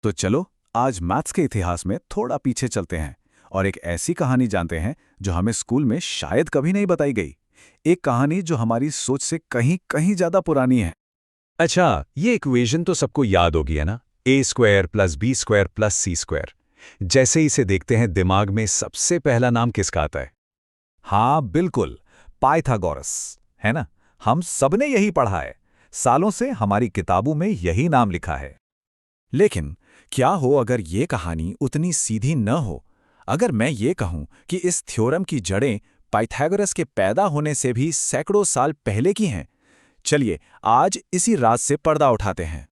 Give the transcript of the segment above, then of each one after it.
तो चलो आज मैथ्स के इतिहास में थोड़ा पीछे चलते हैं और एक ऐसी कहानी जानते हैं जो हमें स्कूल में शायद कभी नहीं बताई गई। एक कहानी जो हमारी सोच से कहीं कहीं ज्यादा पुरानी है। अच्छा, ये इक्वेशन तो सबको याद होगी है ना। a² + b² + c²। जैसे ही इसे देखते हैं दिमाग में सबसे पहला नाम किसका आता है? हाँ बिल्कुल, पाइथागोरस, है ना। हम सबने यही पढ़ा है, सालों से हमारी किताबों में यही नाम लिखा है। लेकिन क्या हो अगर ये कहानी उतनी सीधी न हो? अगर मैं ये कहूं कि इस थ्योरम की जड़ें पाइथागोरस के पैदा होने से भी सैकड़ों साल पहले की हैं। चलिए आज इसी राज से पर्दा उठाते हैं।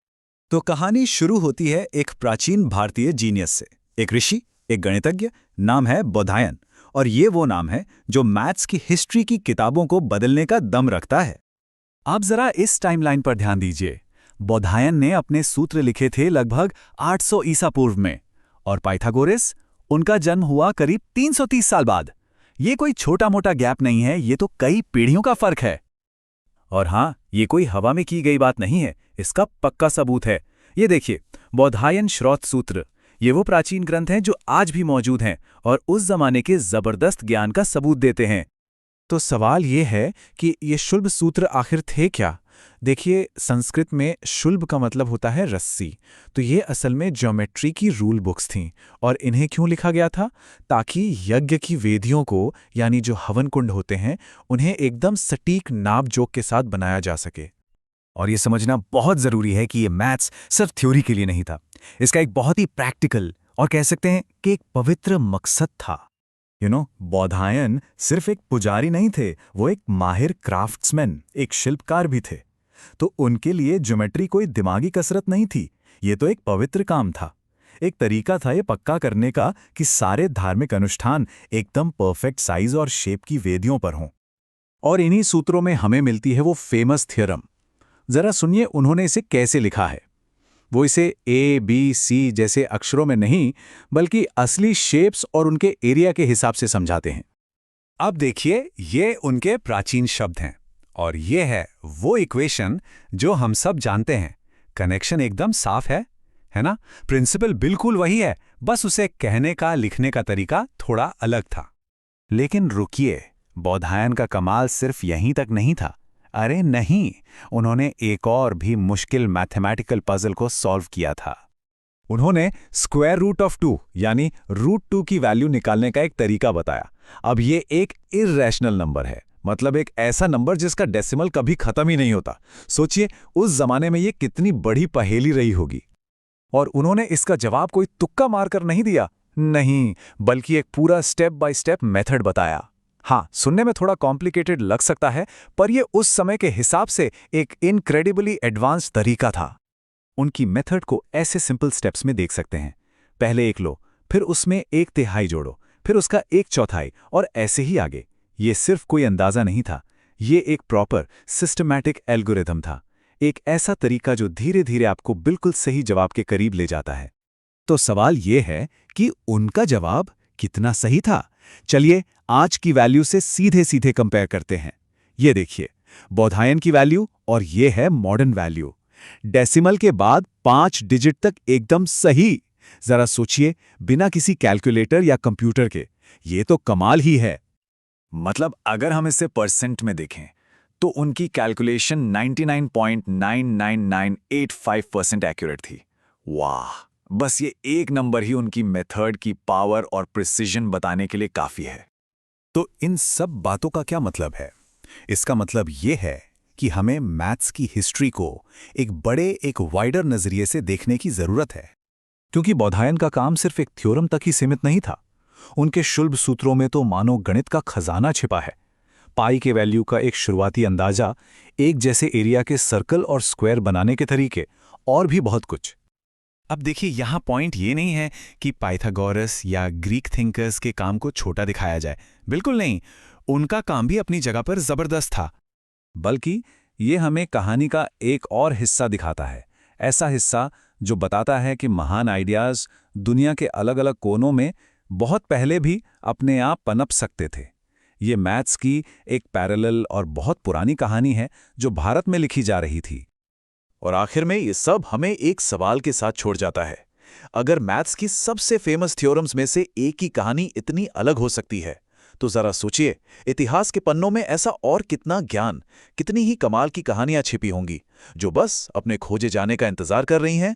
तो कहानी शुरू होती है एक प्राचीन भारतीय जीनियस से, एक ऋषि, एक गणितज्ञ, नाम है बोधायन। और ये वो नाम है जो मैथ्स की हिस्ट्री की किताबों को बदलने का दम रखता है। आप जरा इस टाइमलाइन पर ध्यान दीजिए। बोधायन ने अपने सूत्र लिखे थे लगभग 800 ईसा पूर्व में, और पाइथागोरस, उनका जन्म हुआ करीब 330 साल बाद। ये कोई छोटा मोटा गैप नहीं है, ये तो कई पीढ़ियों का फर्क है। और हाँ, ये कोई हवा में की गई बात नहीं है, इसका पक्का सबूत है। ये देखिए, बोधायन श्रौत सूत्र, ये वो प्राचीन ग्रंथ हैं जो आज भी मौजूद हैं और उस जमाने के जबरदस्त ज्ञान का सबूत देते हैं। तो सवाल ये है कि ये शुल्ब सूत्र आखिर थे क्या? देखिए, संस्कृत में शुल्ब का मतलब होता है रस्सी। तो ये असल में ज्योमेट्री की रूल बुक्स थीं। और इन्हें क्यों लिखा गया था? ताकि यज्ञ की वेदियों को, यानी जो हवन कुंड होते हैं, उन्हें एकदम सटीक नाप जोक के साथ बनाया जा सके। और ये समझना बहुत ज़रूरी है कि ये मैथ्स सिर्फ थ्योरी के लिए नहीं था। इसका एक बहुत ही प्रैक्टिकल और कह सकते हैं कि एक पवित्र मकसद था। बोधायन सिर्फ एक पुजारी नहीं थे, वो एक माहिर क्राफ्ट्समैन, एक शिल्पकार भी थे। तो उनके लिए ज्योमेट्री कोई दिमागी कसरत नहीं थी, ये तो एक पवित्र काम था। एक तरीका था ये पक्का करने का कि सारे धार्मिक अनुष्ठान एकदम परफेक्ट साइज और शेप की वेदियों पर हों। और इन्हीं सूत्रों में हमें मिलती है वो फेमस थ्योरम। जरा सुनिए उन्होंने इसे कैसे लिखा है। वो इसे ए, बी, सी जैसे अक्षरों में नहीं, बल्कि असली शेप्स और उनके एरिया के हिसाब से समझाते हैं। अब देखिए, ये उनके प्राचीन शब्द हैं और ये है वो इक्वेशन जो हम सब जानते हैं। कनेक्शन एकदम साफ है ना? प्रिंसिपल बिल्कुल वही है, बस उसे कहने का, लिखने का तरीका थोड़ा अलग था। लेकिन रुकिए, बोधायन का कमाल सिर्फ यहीं तक नहीं था। अरे नहीं, उन्होंने एक और भी मुश्किल मैथमेटिकल पजल को सॉल्व किया था। उन्होंने स्क्वायर रूट ऑफ 2 यानी √2 की वैल्यू निकालने का एक तरीका बताया। अब ये एक इर्रेशनल नंबर है, मतलब एक ऐसा नंबर जिसका डेसिमल कभी खत्म ही नहीं होता। सोचिए उस जमाने में ये कितनी बड़ी पहेली रही होगी। और उन्होंने इसका जवाब कोई तुक्का मारकर नहीं दिया, नहीं, बल्कि एक पूरा स्टेप बाय स्टेप मेथड बताया। हाँ, सुनने में थोड़ा कॉम्प्लिकेटेड लग सकता है, पर यह उस समय के हिसाब से एक इनक्रेडिबली एडवांस तरीका था। उनकी मेथड को ऐसे सिंपल स्टेप्स में देख सकते हैं। पहले एक लो, फिर उसमें 1/3 जोड़ो, फिर उसका 1/4 और ऐसे ही आगे। ये सिर्फ कोई अंदाजा नहीं था, ये एक प्रॉपर सिस्टमैटिक एल्गोरिथम था। एक ऐसा तरीका जो धीरे धीरे आपको बिल्कुल सही जवाब के करीब ले जाता है। तो सवाल ये है कि उनका जवाब कितना सही था? चलिए आज की वैल्यू से सीधे सीधे कंपेयर करते हैं। ये देखिए, बोधायन की वैल्यू और ये है मॉडर्न वैल्यू। डेसिमल के बाद 5 डिजिट तक एकदम सही। जरा सोचिए, बिना किसी कैलकुलेटर या कंप्यूटर के, ये तो कमाल ही है। मतलब अगर हम इसे परसेंट में देखें तो उनकी कैलकुलेशन 99.99985% एक्यूरेट थी। वाह, बस ये एक नंबर ही उनकी मेथड की पावर और प्रिसिजन बताने के लिए काफी है। तो इन सब बातों का क्या मतलब है? इसका मतलब ये है कि हमें मैथ्स की हिस्ट्री को एक वाइडर नजरिए से देखने की जरूरत है। क्योंकि बोधायन का काम सिर्फ एक थ्योरम तक ही सीमित नहीं था। उनके शुल्ब सूत्रों में तो मानो गणित का खजाना छिपा है। पाई के वैल्यू का एक शुरुआती अंदाजा, एक जैसे एरिया के सर्कल और स्क्वायर बनाने के तरीके, और भी बहुत कुछ। अब देखिए, यहाँ पॉइंट ये नहीं है कि पाइथागोरस या ग्रीक थिंकर्स के काम को छोटा दिखाया जाए, बिल्कुल नहीं। उनका काम भी अपनी जगह पर जबरदस्त था। बल्कि ये हमें कहानी का एक और हिस्सा दिखाता है, ऐसा हिस्सा जो बताता है कि महान आइडियाज दुनिया के अलग अलग कोनों में बहुत पहले भी अपने आप पनप सकते थे। ये मैथ्स की एक पैरेलल और बहुत पुरानी कहानी है जो भारत में लिखी जा रही थी। और आखिर में ये सब हमें एक सवाल के साथ छोड़ जाता है अगर मैथ्स की सबसे फेमस थ्योरम्स में से एक की कहानी इतनी अलग हो सकती है, तो जरा सोचिए, इतिहास के पन्नों में ऐसा और कितना ज्ञान, कितनी ही कमाल की कहानियां छिपी होंगी, जो बस अपने खोजे जाने का इंतजार कर रही हैं।